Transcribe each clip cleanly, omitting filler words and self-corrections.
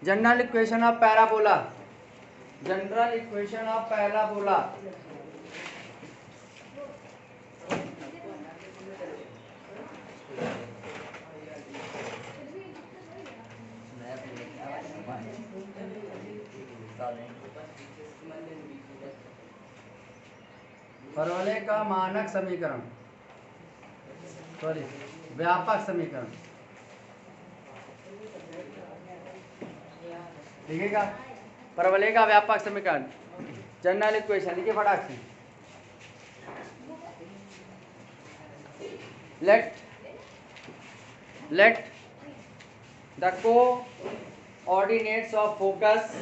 General equation of parabola, general equation of parabola. परवलय का मानक समीकरण, सॉरी व्यापक समीकरण लिखिएगा। परवलय का व्यापक समीकरण जनरल इक्वेशन लिखिए फटाक से। let the coordinates of focus,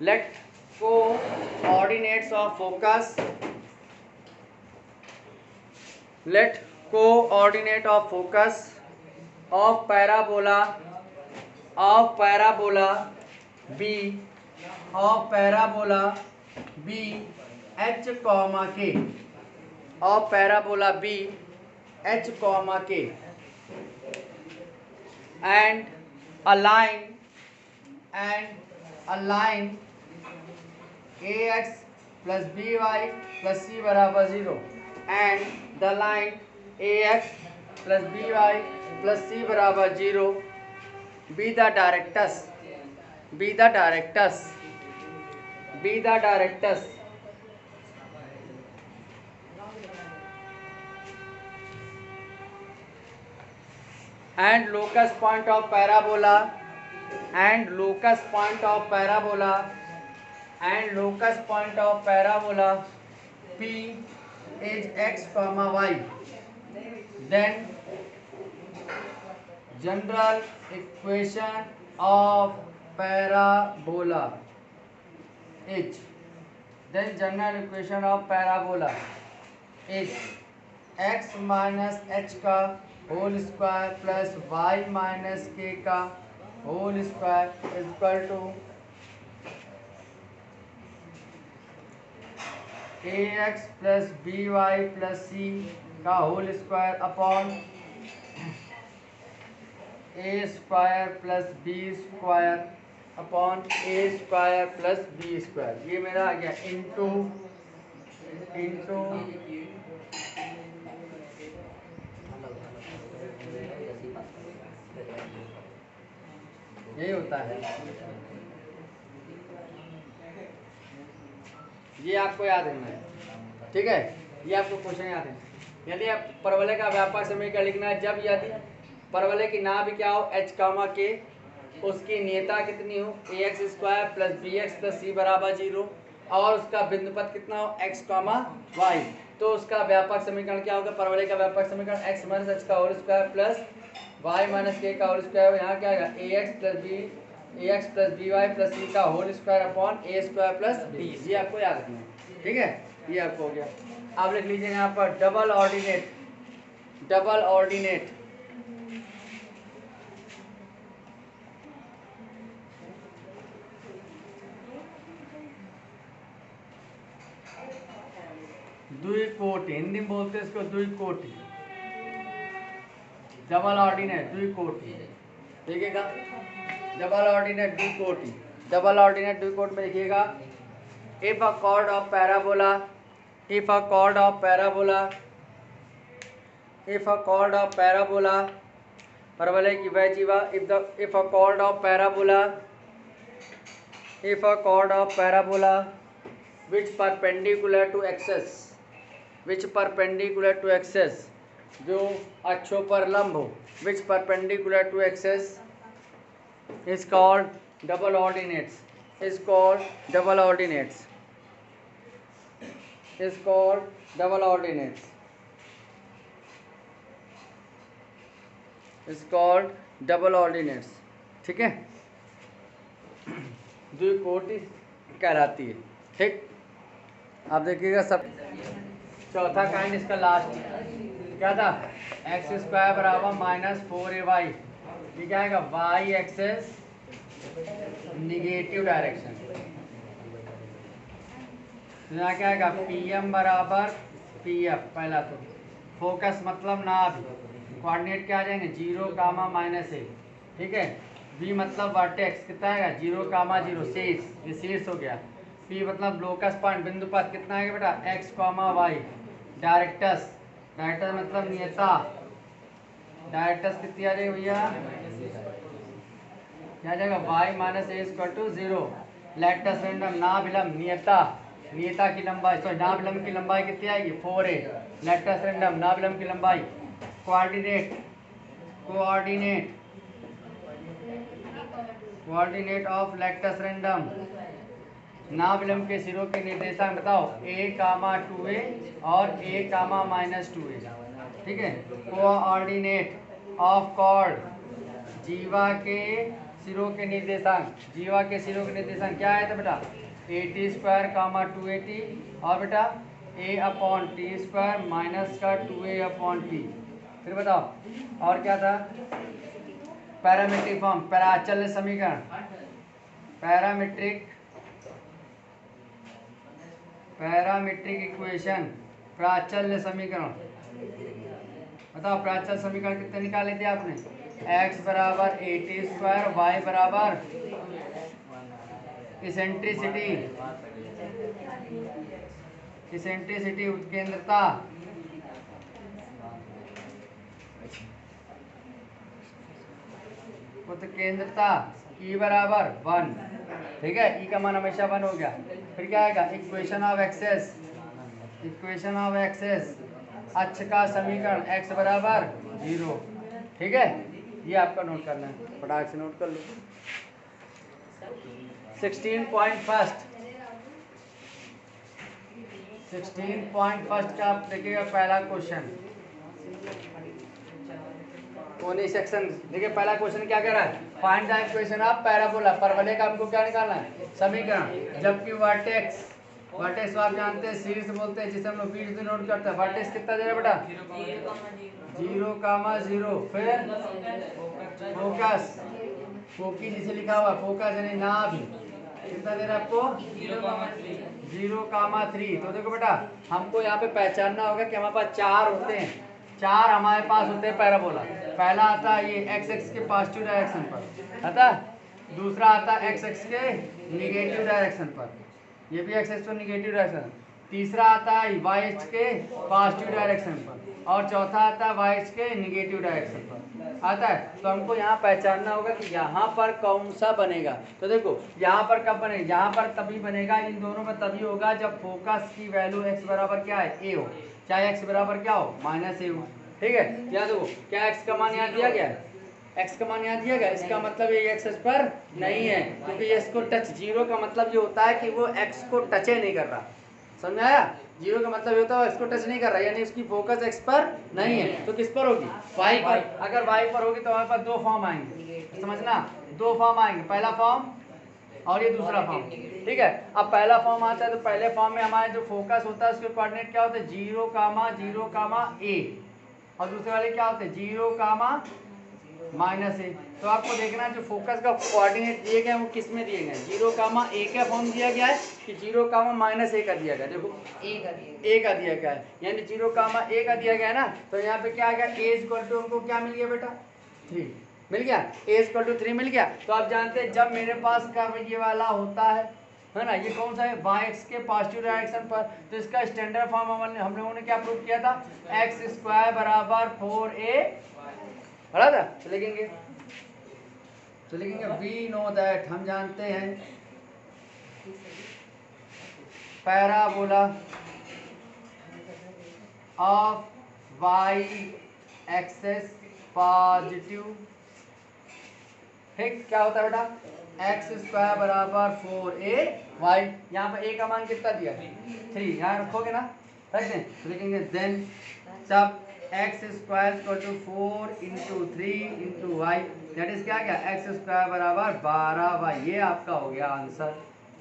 let coordinates of focus, let coordinate of focus of parabola b h comma k, of parabola b h comma k, and align ax plus by plus c बराबर 0 and the line ax plus by plus c बराबर 0 be the directors and locus point of parabola p is x comma y. Then general equation of parabola is x minus h का whole square plus y minus k का whole square equal to ax plus by plus c का whole square upon a square plus b square upon a square plus b square. ये मेरा आ गया into यही होता है। ये आपको याद रखना है, ठीक है। ये आपको क्वेश्चन याद है। यदि आप परवलय का व्यापक समीकरण लिखना है, जब यदि परवलय की नाभ क्या हो h कामा k, उसकी नियता कितनी हो ax square plus bx plus c बराबर 0 और उसका बिंदुपथ कितना हो x कामा y, तो उसका व्यापक समीकरण क्या होगा? परवलय का व्यापक समीकरण x माइनस h का whole square plus y minus k का होल स्क्वायर। यहाँ क्या आएगा ax plus by plus c का whole square upon a square plus b। ये आपको याद रखना है, ठीक है। ये आपको हो गया। आप लिख लीजिए यहाँ पर डबल ऑर्डिनेट द्विकोटि, हिंदी में बोलते हैं इसको द्विकोटि, डबल ऑर्डिनेट द्विकोटि, देखिएगा। डबल ऑर्डिनेट द्विकोटि में लिखिएगा if a chord of parabola परवलय की वह जीवा if a chord of parabola which perpendicular to axis जो अक्षों पर लंब हो, which perpendicular to axis is called double ordinates, is called double ordinates, ठीक है। द्विकोटि कहलाती है, ठीक। आप देखिएगा सब। चौथा काइंड इसका लास्ट क्या था? एक्स स्क्वायर बराबर माइनस 4ay। ये क्या आएगा? Y axis negative direction. यहाँ क्या आएगा? pm बराबर pf। पहला तो फोकस मतलब नाभ, कोऑर्डिनेट क्या आ जाएंगे? 0 कामा माइनस a, ठीक है। बी मतलब वर्टेक्स कितना आएगा 0, 0 शीर्ष, ये शीर्ष हो गया। पी मतलब लोकस पॉइंट बिंदु पथ कितना आएगा बेटा x, y। डायरेक्टस, डायरेक्टस मतलब नियता, डायरेक्टस कितनी आ जाएगी भैया, क्या आ जाएगा y minus A equal to 0। Latus rectum नाभिलंब नियता, नियता की लंबाई सॉरी नाभिलंब की लंबाई कितनी आएगी 4a। लेक्टस रेंडम नाभिलंब की लंबाई। Coordinate, coordinate, coordinate of latus rectum नाभिलंब के सिरों के निर्देशांक बताओ a, 2a और a, -2a। ठीक है। कोऑर्डिनेट ऑफ कॉर्ड, जीवा के सिरों के निर्देशांक, जीवा के सिरों के निर्देशांक क्या आया था बेटा 80² 280 और बेटा a/t² माइनस का 2a/t। फिर बताओ और क्या था, पैरामीट्रिक फॉर्म, पैराचल्य समीकरण, पैरामीट्रिक इक्वेशन, प्राचल्य समीकरण। बताओ प्राचल समीकरण कितने निकाले थे आपने, x बराबर 80², y बराबर इसेंट्रिसिटी, इसेंट्रिसिटी उत्केंद्रता, उत्केंद्रता E बराबर 1। ठीक है, E का मान हमेशा 1 हो गया। फिर क्या आएगा equation of axis, equation of axis अक्ष का समीकरण x बराबर 0। ठीक है, ये आपका नोट करना है, फटाक से नोट कर लो। 16.1 का आप देखिएगा पहला क्वेश्चन, कोनी सेक्शन। देखिए पहला क्वेश्चन क्या कह रहा है, find the equation of parabola, परवलय का हमको क्या निकालना है समीकरण। जबकि वर्टेक्स, वर्टेक्स आप जानते हैं शीर्ष बोलते हैं जिसे हम लोग बीच नोट करते हैं। वर्टेक्स कितना दे रहा है बेटा 0, 0। फिर फोकस, फोकी जिसे लिखा हुआ फोकस यानी नाभि कितना दे रहा है आपको 0, 3। तो देखो बेटा हमको यहाँ पे पहचानना होगा कि हमारे पास 4 होते हैं, 4 हमारे पास होते हैं पैराबोला। पहला आता है ये एक्स एक्स के पॉजिटिव डायरेक्शन पर आता, दूसरा आता है एक्स एक्स के निगेटिव डायरेक्शन पर, ये भी एक्स एक्स पर निगेटिव डायरेक्शन। तीसरा आता है वाई एक्स के पॉजिटिव डायरेक्शन पर, और चौथा आता है वाई एक्स के निगेटिव डायरेक्शन पर आता है। तो हमको यहाँ पहचानना होगा कि यहाँ पर कौन सा बनेगा। तो देखो यहाँ पर कब बनेगा, यहाँ पर तभी बनेगा, इन दोनों में तभी होगा जब फोकस की वैल्यू एक्स बराबर क्या है ए हो, चाहे एक्स बराबर क्या हो -a हो। ठीक है, यहाँ देखो क्या एक्स का मान यहाँ दिया गया, एक्स का मान यहाँ दिया गया, इसका मतलब ये एक्स पर नहीं है, क्योंकि ये इसको टच, 0 का मतलब ये होता है कि वो एक्स को टच नहीं कर रहा। समझ आया, 0 का मतलब ये होता है इसको टच नहीं कर रहा, यानी उसकी फोकस एक्स पर नहीं है। तो किस पर होगी, वाई पर। अगर वाई पर होगी तो हमारे पास 2 फॉर्म आएंगे, समझना 2 फॉर्म आएंगे, पहला फॉर्म और ये दूसरा फॉर्म। ठीक है, अब पहला फॉर्म आता है तो पहले फॉर्म में हमारे जो फोकस होता है उसके कोऑर्डिनेट क्या होते हैं 0, 0, a, और दूसरे वाले क्या होते हैं 0, -a। तो आपको देखना जो फोकस का कोऑर्डिनेट दिए गए वो किस में दिए गए, 0, a का फॉर्म दिया गया है कि 0, -a का दिया गया। देखो a का दिया गया है, यानी 0, a का दिया गया है ना। तो यहाँ पे क्या आ गया a इक्वल टू हमको क्या मिल गया बेटा 3 मिल गया, a इक्वल टू 3 मिल गया। तो आप जानते हैं जब मेरे पास कर्व ये वाला होता है ना, ये कौन सा है वाई एक्स के पॉजिटिव डायरेक्शन पर, तो इसका स्टैंडर्ड फॉर्म हम लोगों ने क्या प्रूव किया था, x² बराबर 4a पढ़ा था। तो लिखेंगे वी नो दैट, हम जानते हैं parabola of Y axis positive. ठीक, क्या होता है बेटा x² बराबर 4a y, यहाँ पर a का मान कितना दिया 3, यहाँ रखोगे ना, रख दें। तो लिखेंगे देन जब x² equal to 4 × 3 × y, that is क्या गया x² बराबर 12y। ये आपका हो गया आंसर।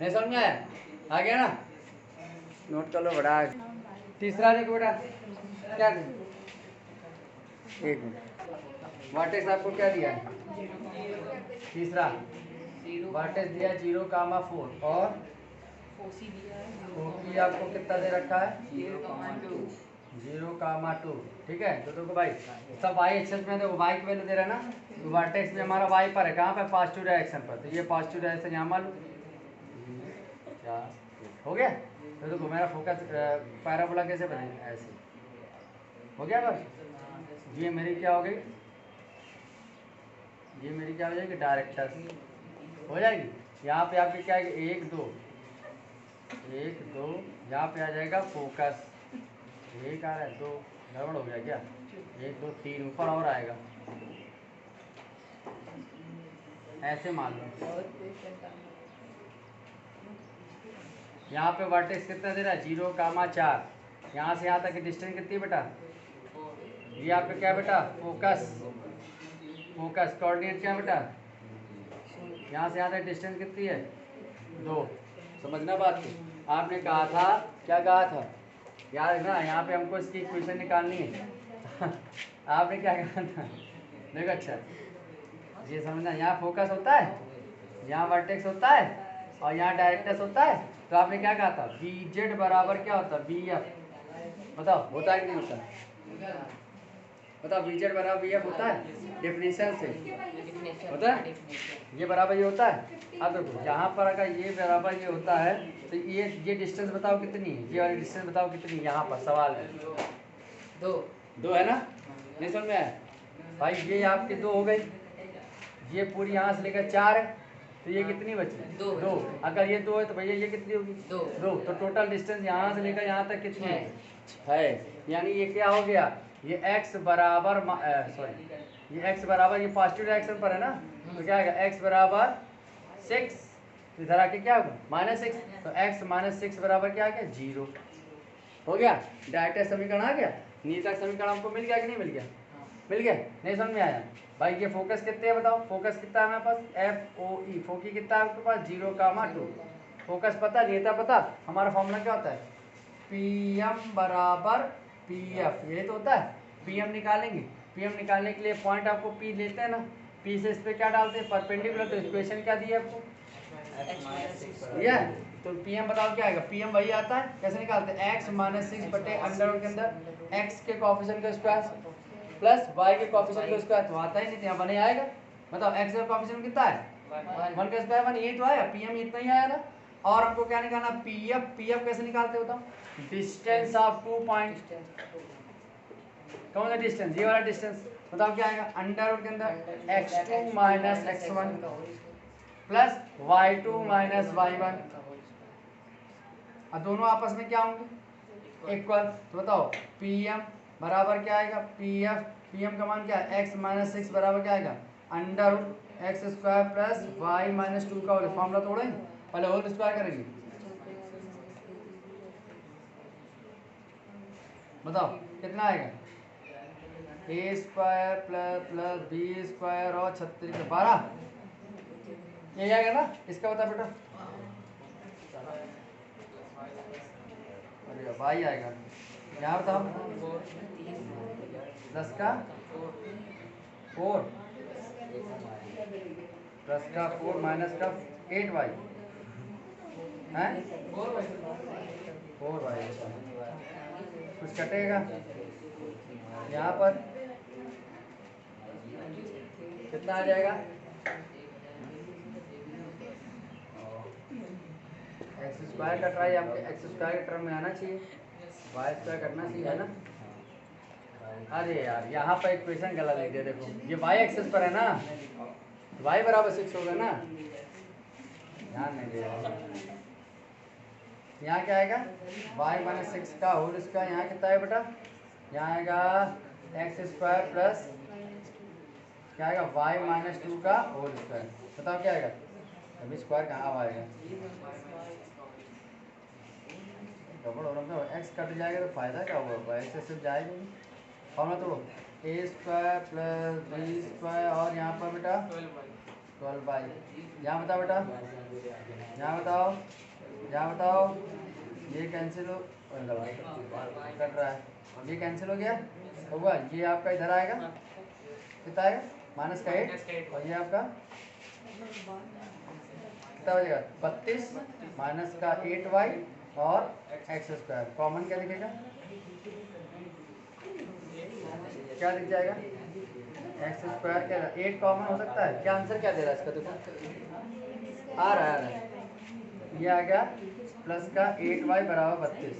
नहीं समझ में आया, आ गया ना, नोट कर लो बड़ा। तीसरा देखो बेटा क्या, एक मिनट, वर्टेक्स आपको क्या दिया है, तीसरा वर्टेक्स दिया 0, 4 और फोकी आपको कितना दे रखा है 0, 2। ठीक है, तो देखो भाई सब y एक्सेस में, देखो y की वैल्यू दे रहा है ना, तो वर्टेक्स में हमारा y पर है, कहाँ पे, पॉजिटिव डायरेक्शन पर, तो ये पॉजिटिव डायरेक्शन यहाँ मान लो, क्या हो गया। तो देखो मेरा फोकस पैराबोला कैसे बनेगा, ऐसे हो गया बस। ये मेरी क्या हो गई, ये मेरी क्या हो जाएगी, डायरेक्टर हो जाएगी। यहाँ पे आपकी क्या है, 1 2 1 2, यहाँ पे आ जाएगा फोकस, 1 आ रहा है, 2 गड़बड़ हो गया क्या, 1 2 3 ऊपर और आएगा, ऐसे मान लो। यहाँ पे वर्टेक्स कितना दे रहा है, 0, 4। यहाँ से यहाँ तक की डिस्टेंस कितनी है बेटा, ये आपका क्या बेटा, फोकस, फोकस कोऑर्डिनेट क्या है बेटा, यहाँ से यहाँ तक डिस्टेंस कितनी है, 2। समझना बात को, आपने कहा था, क्या कहा था, याद रखना, यहाँ पे हमको इसकी इक्वेशन निकालनी है आपने क्या कहा था, देखो अच्छा ये समझना, यहाँ फोकस होता है, यहाँ वर्टेक्स होता है, और यहाँ डायरेक्टर्स होता है। तो आपने क्या कहा था, बी जेड बराबर क्या होता है, बी एफ, बताओ होता है कि नहीं होता, बताओ बी जेड बराबर बी एफ होता है, डेफिनेशन से होता है, ये बराबर ये होता है। अब देखो यहाँ पर अगर ये बराबर ये होता है, तो ये डिस्टेंस बताओ कितनी है, ये वाली डिस्टेंस बताओ कितनी है, यहाँ पर सवाल है, 2 है ना, नहीं समझ में आया भाई, ये आपके 2 हो गई, ये पूरी यहाँ से लेकर 4 है, तो ये कितनी बची, 2। अगर ये 2 है तो भैया ये कितनी होगी, 2। तो टोटल डिस्टेंस यहाँ से लेकर यहाँ तक कितनी है, यानी ये क्या हो गया, ये x बराबर सॉरी ये x बराबर, ये पॉजिटिव डायरेक्शन पर है ना, तो क्या आएगा, x बराबर 6, इधर आके क्या होगा, -6, तो x -6 बराबर क्या आ गया, 0 हो गया। डायरेक्ट समीकरण आ गया, नीतक समीकरण हमको मिल गया कि नहीं मिल गया, मिल गया, नहीं समझ में आया भाई। ये फोकस कितने है बताओ, फोकस कितना है हमारे पास, FOE, फोकी कितना है आपके पास, 0, 2। फोकस पता, नेता पता, हमारा फॉर्मूला क्या होता है, PM बराबर PF, यही तो होता है। PM निकालेंगे, PM निकालने के लिए पॉइंट आपको P लेते हैं ना, P से इस पर क्या डालते हैं, परपेंडिकुलर, तो इक्वेशन क्या दी है आपको, दिया, तो PM बताओ क्या आएगा, PM वही आता है, कैसे निकालते हैं, x -6 बटे अंडर के अंदर x के कोएफिशिएंट का स्क्वायर प्लस y के कोएफिशिएंट का स्क्वायर, तो आता ही नहीं, यहाँ 1 ही आएगा। बताओ x का कोएफिशिएंट कितना है, 1 का स्क्वायर 1, यही तो आया, PM इतना ही आया ना। और हमको क्या निकालना, PF कैसे निकालते हो बताओ, डिस्टेंस ऑफ 2 पॉइंट, कौन सा डिस्टेंस, ये वाला डिस्टेंस, बताओ क्या आएगा, अंडर के अंदर x2 - x1 plus y2 - y1, और दोनों आपस में क्या होंगे, इक्वल। तो बताओ PM बराबर क्या आएगा, PM का मान क्या है, x -6 बराबर क्या आएगा, अंडर x² प्लस y - 2 का होल, फॉर्मूला तोड़ेंगे, पहले होल स्क्वायर करेंगे, बताओ कितना आएगा, a² प्लस b² और 36 12, ये आएगा ना, इसका बता बेटा, अरे भाई आएगा, यहाँ बताओ 10 का 4 प्लस का 4 माइनस का 8y है, 4y, कुछ कटेगा यहाँ पर, कितना आ जाएगा, x² कट रहा है, आपके x² के टर्म में आना चाहिए, y² कटना चाहिए, है ना। अरे यार यहाँ पर इक्वेशन गलत लिख दिया, देखो ये y एक्सिस पर है ना, y बराबर 6 होगा ना, ध्यान नहीं दिया, यहाँ क्या आएगा, y - 6 का होल स्क्वायर, यहाँ कितना है बेटा, यहाँ आएगा x² प्लस क्या आएगा, y - 2 का होल स्क्वायर, बताओ क्या आएगा, अभी स्क्वायर कहाँ आएगा, गड़बड़ हो रहा है, x कट जाएगा तो फायदा क्या होगा, x से सिर्फ जाएगा नहीं, फॉर्मूला तोड़ो, a² प्लस b² और यहाँ पर बेटा 12y, यहाँ बताओ बेटा, यहाँ बताओ, ये कैंसिल हो, कट रहा है, ये कैंसिल हो गया, होगा, ये आपका इधर आएगा, कितना आएगा, -8, और ये आपका कितना हो जाएगा, 32 माइनस का 8y और x², कॉमन क्या लिखेगा, क्या दिख जाएगा, एक्स स्क्वायर क्या 8 कॉमन हो सकता है क्या, आंसर क्या दे रहा है इसका, देखो आ रहा है ये आ गया प्लस का 8y बराबर 32।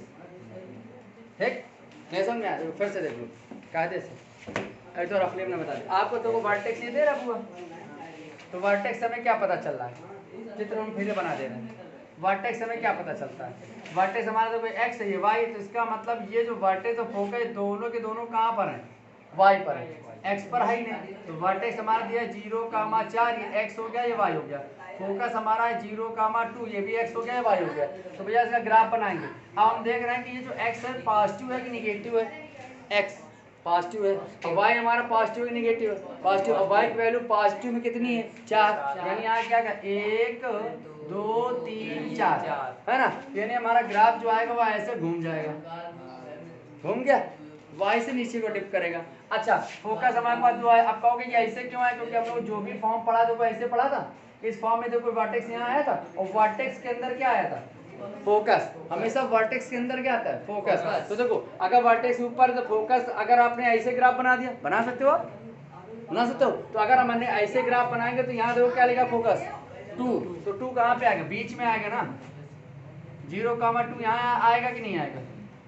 ठीक नहीं समझ में आया, फिर से देख लो कायदे से, अरे तो रफली ने बता दिया आपको, तो वो वर्टेक्स नहीं दे रहा हुआ, तो वर्टेक्स हमें क्या पता चल रहा है, चित्र हम फिर बना दे रहे हैं। वर्टेक्स हमें क्या पता चलता है, वर्टेक्स हमारा तो कोई एक्स है ये वाई, तो इसका मतलब ये जो वर्टेक्स और फोकस दोनों के दोनों कहाँ पर हैं, वाई पर है, एक्स पर है ही नहीं, तो वर्टेक्स हमारा दिया है 0,4, ये एक्स हो गया ये वाई हो गया, फोकस हमारा है 0,2, ये भी एक्स हो गया ये वाई हो गया। तो भैया इसका ग्राफ बनाएंगे। अब हम देख रहे हैं कि ये जो एक्स है पॉजिटिव है कि निगेटिव है, एक्स पॉजिटिव है और वाई हमारा पॉजिटिव है निगेटिव है, पॉजिटिव, और वाई की वैल्यू पॉजिटिव में कितनी है 4, यानी यहाँ क्या क्या 1 2 3 4 है ना, यानी हमारा ग्राफ जो आएगा वो ऐसे घूम जाएगा, घूम गया वाई से नीचे को टिप करेगा। अच्छा फोकस हमारे पास जो है, अब कहोगे ये ऐसे क्यों है, क्योंकि हम लोग जो भी फॉर्म पढ़ा था वो ऐसे पढ़ा था, इस फॉर्म में देखो वर्टेक्स यहाँ आया था और वर्टेक्स के अंदर क्या आया था, फोकस, हमेशा वर्टेक्स के अंदर क्या आता है फोकस। तो देखो अगर वर्टेक्स ऊपर तो फोकस, अगर आपने ऐसे ग्राफ बना दिया, बना सकते हो आप, बना सकते हो, तो अगर हमने ऐसे ग्राफ बनाएंगे तो यहाँ देखो क्या लिखा फोकस 2, तो 2 कहाँ पे आएगा, बीच में आएगा ना, 0,2 यहाँ आएगा कि नहीं आएगा,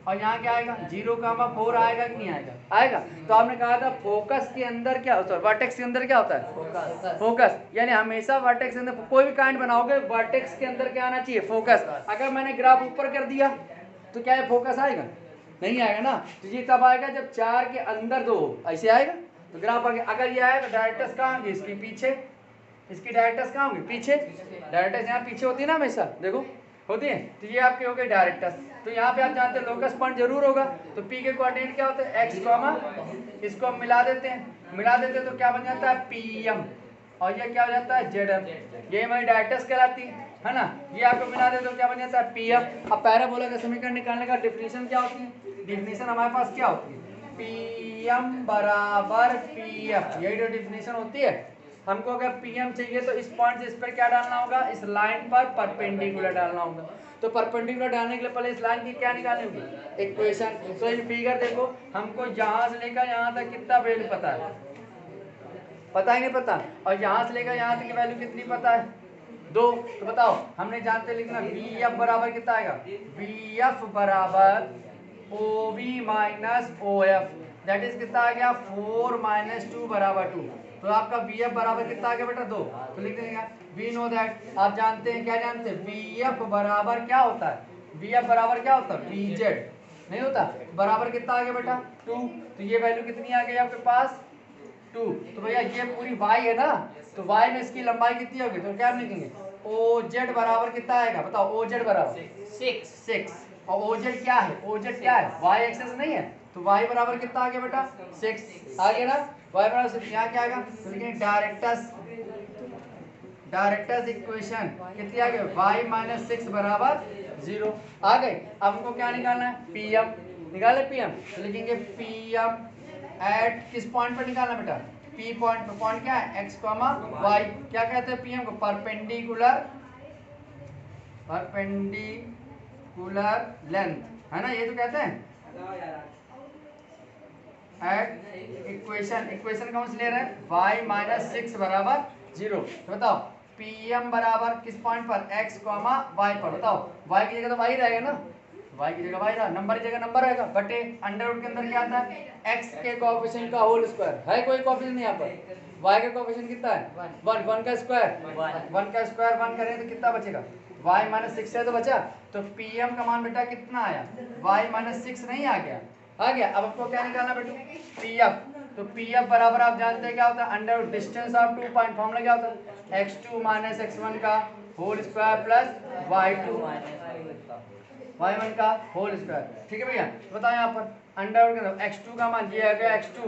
और यहाँ क्या आएगा 0,4 आएगा कि नहीं आएगा, आएगा। तो आपने कहा था फोकस के अंदर क्या होता है, वर्टेक्स के अंदर क्या होता है फोकस, यानी हमेशा वर्टेक्स के अंदर कोई भी काइंड बनाओगे वर्टेक्स के अंदर क्या आना चाहिए फोकस। अगर मैंने ग्राफ ऊपर कर दिया तो क्या है फोकस आएगा, नहीं आएगा ना, तो ये तब आएगा जब 4 के अंदर 2 ऐसे आएगा तो ग्राफ आगे। अगर ये आएगा तो डायरेक्टर्स कहाँ होंगे, इसके पीछे, इसकी डायरेक्टर्स कहाँ होंगे पीछे, डायरेक्टर्स यहाँ पीछे होती है ना हमेशा, देखो होती है, तो ये आपके हो गए डायरेक्टर्स। तो यहाँ पे आप जानते हैं लोकस पॉइंट जरूर होगा, तो पी के कोऑर्डिनेट क्या होते हैं एक्स कॉमा, इसको हम मिला देते हैं, मिला देते हैं तो क्या बन जाता है पी एम, और ये क्या हो जाता है जेड एम, ये हमारी डायरेक्टर्स कहलाती है ना, ये आपको मिला देते तो क्या बन जाता है पी एम। अब पैराबोला का समीकरण निकालने का डेफिनेशन क्या होती है, डेफिनेशन हमारे पास क्या होती है, पी एम बराबर पी एफ, यही जो डेफिनेशन होती है। हमको अगर पीएम चाहिए तो इस पॉइंट से इस पर क्या डालना होगा, इस लाइन पर परपेंडिकुलर डालना होगा, तो परपेंडिकुलर डालने के लिए पहले इस लाइन की क्या निकालनी होगी इक्वेशन। तो ये फिगर देखो, हमको यहाँ से लेकर यहाँ तक कितना वैल्यू पता है, पता ही नहीं पता, और यहाँ से लेकर यहाँ तक की वैल्यू कितनी पता है 2, तो बताओ हमने जानते लिखना वी एफ बराबर कितना आएगा, वी एफ बराबर O V minus O F, that is कितना आ गया 4 - 2 बराबर 2, तो आपका वी एफ बराबर कितना आ गया बेटा 2, तो लिख देंगे वी नो दैट, आप जानते हैं क्या जानते हैं वी एफ बराबर क्या होता है, वी एफ बराबर क्या होता है वी जेड, नहीं होता, बराबर कितना आ गया बेटा 2, तो ये वैल्यू कितनी आ गई आपके पास 2, तो भैया ये पूरी y है ना, तो y में इसकी लंबाई कितनी होगी, तो क्या लिखेंगे ओ जेड बराबर कितना आएगा, बताओ ओ जेड बराबर 6, और ओ जेड क्या है, ओ जेड क्या है y एक्सेस नहीं है, तो y बराबर कितना आ गया बेटा 6 आ गया ना, y बराबर 6, यहाँ क्या आएगा तो लिखेंगे डायरेक्टर्स इक्वेशन कितनी आ गई y - 6 बराबर 0 आ गए। अब हमको क्या निकालना है पीएम, निकाले पीएम, तो लिखेंगे पीएम एट किस पॉइंट पर निकालना बेटा, पी पॉइंट पर, पॉइंट क्या है एक्स कॉमा वाई, क्या कहते हैं पीएम को परपेंडिकुलर लेंथ, है ना, ये तो कहते हैं एट इक्वेशन कौन से ले रहे हैं y - 6 बराबर 0, तो बताओ पीएम बराबर किस पॉइंट पर x कॉमा y पर, बताओ y की जगह तो y रहेगा ना, y की जगह y रहा, नंबर की जगह नंबर रहेगा, बटे अंडर रूट के अंदर क्या आता है x के कोएफिशिएंट का होल स्क्वायर, है कोई कोएफिशिएंट नहीं यहाँ पर, y का कोएफिशिएंट कितना है 1 का स्क्वायर 1 करें तो कितना बचेगा y - 6 है तो बचा, तो pm का मान बेटा कितना आया y - 6 नहीं आ गया, आ गया। अब आपको क्या निकालना बेटा pf, तो pf बराबर आप जानते हैं क्या होता है under distance of 2 point, formula क्या होता है x2 - x1 का होल स्क्वायर प्लस y1 का होल स्क्वायर, ठीक है भैया। तो बताओ यहाँ पर अंडर रूट x2 का मान ये आ गया x2,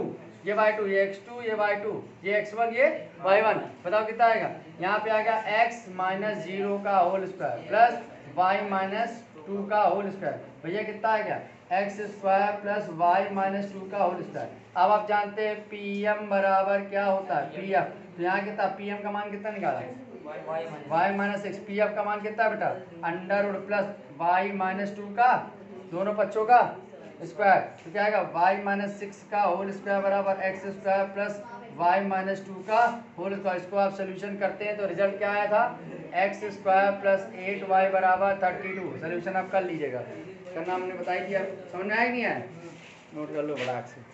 ये y2, ये x2, ये y2, ये x1, ये y1, बताओ कितना आएगा, यहाँ पे आएगा x - 0 का होल स्क्वायर प्लस y - 2 का होल स्क्वायर, भैया कितना आएगा एक्स स्क्वायर प्लस y - 2 का होल स्क्वायर। अब आप जानते हैं pm बराबर क्या होता है pf, तो यहाँ कितना pm का मान कितना निकाला y - 6, pf का मान कितना है बेटा अंडर रूट प्लस y - 2 का दोनों बच्चों का स्क्वायर, तो क्या आएगा y माइनस 6 का होल स्क्वायर बराबर x square plus y minus 2 का होल स्क्वायर। इसको आप सोल्यूशन करते हैं तो रिजल्ट क्या आया था, एक्स स्क्वायर प्लस 8y बराबर 32। सोल्यूशन आप कर लीजिएगा, करना हमने बताई दिया, समझ में आया नहीं है, नोट कर लो बड़ा से।